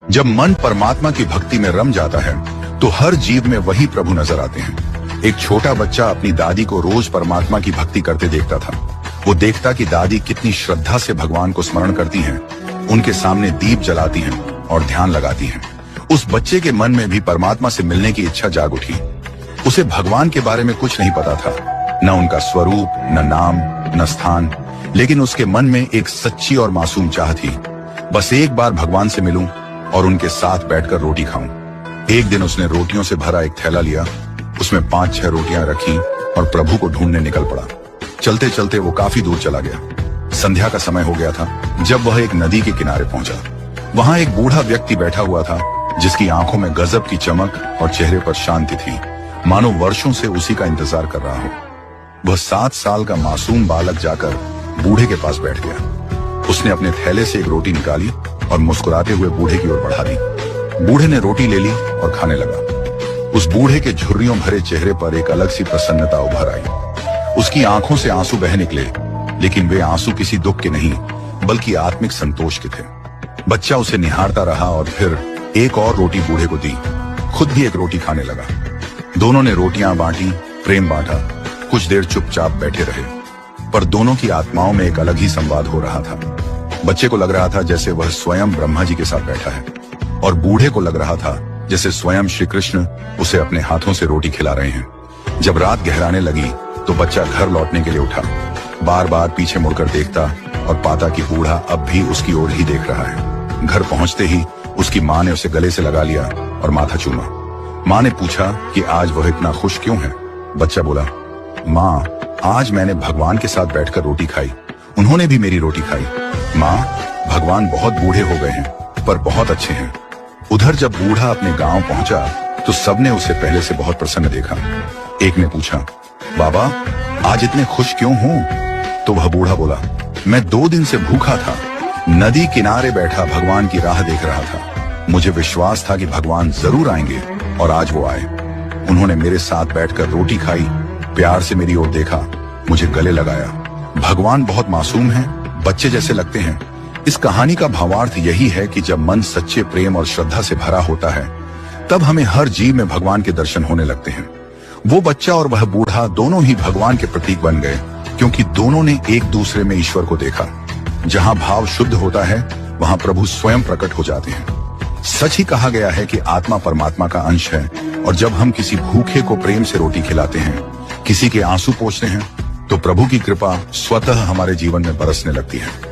जब मन परमात्मा की भक्ति में रम जाता है तो हर जीव में वही प्रभु नजर आते हैं। एक छोटा बच्चा अपनी दादी को रोज परमात्मा की भक्ति करते देखता था। वो देखता कि दादी कितनी श्रद्धा से भगवान को स्मरण करती हैं, उनके सामने दीप जलाती हैं और ध्यान लगाती हैं। उस बच्चे के मन में भी परमात्मा से मिलने की इच्छा जाग उठी। उसे भगवान के बारे में कुछ नहीं पता था, न उनका स्वरूप, न नाम, न स्थान, लेकिन उसके मन में एक सच्ची और मासूम चाह थी, बस एक बार भगवान से मिलूं और उनके साथ बैठकर रोटी खाऊं। एक दिन उसने रोटियों से भरा एक थैला लिया, उसमें 5-6 रोटियां रखी और प्रभु को ढूंढने निकल पड़ा। चलते चलते वो काफी दूर चला गया। संध्या का समय हो गया था जब वह एक नदी के किनारे पहुंचा। वहां एक बूढ़ा व्यक्ति बैठा हुआ था जिसकी आंखों में गजब की चमक और चेहरे पर शांति थी, मानो वर्षों से उसी का इंतजार कर रहा हो। वह 7 साल का मासूम बालक जाकर बूढ़े के पास बैठ गया। उसने अपने थैले से एक रोटी निकाली और मुस्कुराते हुए बूढ़े की ओर बढ़ा दी। बूढ़े ने रोटी ले ली और खाने लगा। उस बूढ़े के झुर्रियों भरे चेहरे पर एक अलग सी प्रसन्नता उभर आई। उसकी आंखों से आंसू बह निकले, लेकिन वे आंसू किसी दुख के नहीं बल्कि आत्मिक संतोष के थे। बच्चा उसे निहारता रहा और फिर एक और रोटी बूढ़े को दी। खुद भी एक रोटी खाने लगा। दोनों ने रोटियां बांटी, प्रेम बांटा। कुछ देर चुपचाप बैठे रहे, पर दोनों की आत्माओं में एक अलग ही संवाद हो रहा था। बच्चे को लग रहा था जैसे वह स्वयं ब्रह्मा जी के साथ बैठा है, और बूढ़े को लग रहा था जैसे स्वयं श्री कृष्ण उसे अपने हाथों से रोटी खिला रहे हैं। जब रात गहराने लगी तो बच्चा घर लौटने के लिए उठा। बार बार पीछे मुड़कर देखता और पाता कि बूढ़ा अब भी उसकी ओर ही देख रहा है। घर पहुंचते ही उसकी माँ ने उसे गले से लगा लिया और माथा चूमा। माँ ने पूछा कि आज वह इतना खुश क्यों है। बच्चा बोला, माँ, आज मैंने भगवान के साथ बैठकर रोटी खाई, उन्होंने भी मेरी रोटी खाई। माँ, भगवान बहुत बूढ़े हो गए हैं पर बहुत अच्छे हैं। उधर जब बूढ़ा अपने गांव पहुंचा तो सबने उसे पहले से बहुत प्रसन्न देखा। एक ने पूछा, बाबा, आज इतने खुश क्यों हो? तो वह बूढ़ा बोला, मैं 2 दिन से भूखा था, नदी किनारे बैठा भगवान की राह देख रहा था। मुझे विश्वास था कि भगवान जरूर आएंगे और आज वो आए। उन्होंने मेरे साथ बैठकर रोटी खाई, प्यार से मेरी ओर देखा, मुझे गले लगाया। भगवान बहुत मासूम हैं, बच्चे जैसे लगते हैं। इस कहानी का भावार्थ यही है कि जब मन सच्चे प्रेम और श्रद्धा से भरा होता है तब हमें हर जीव में भगवान के दर्शन होने लगते हैं। वो बच्चा और वह बूढ़ा दोनों ही भगवान के प्रतीक बन गए, क्योंकि दोनों ने एक दूसरे में ईश्वर को देखा। जहाँ भाव शुद्ध होता है वहाँ प्रभु स्वयं प्रकट हो जाते हैं। सच ही कहा गया है कि आत्मा परमात्मा का अंश है, और जब हम किसी भूखे को प्रेम से रोटी खिलाते हैं, किसी के आंसू पोंछते हैं, तो प्रभु की कृपा स्वतः हमारे जीवन में बरसने लगती है।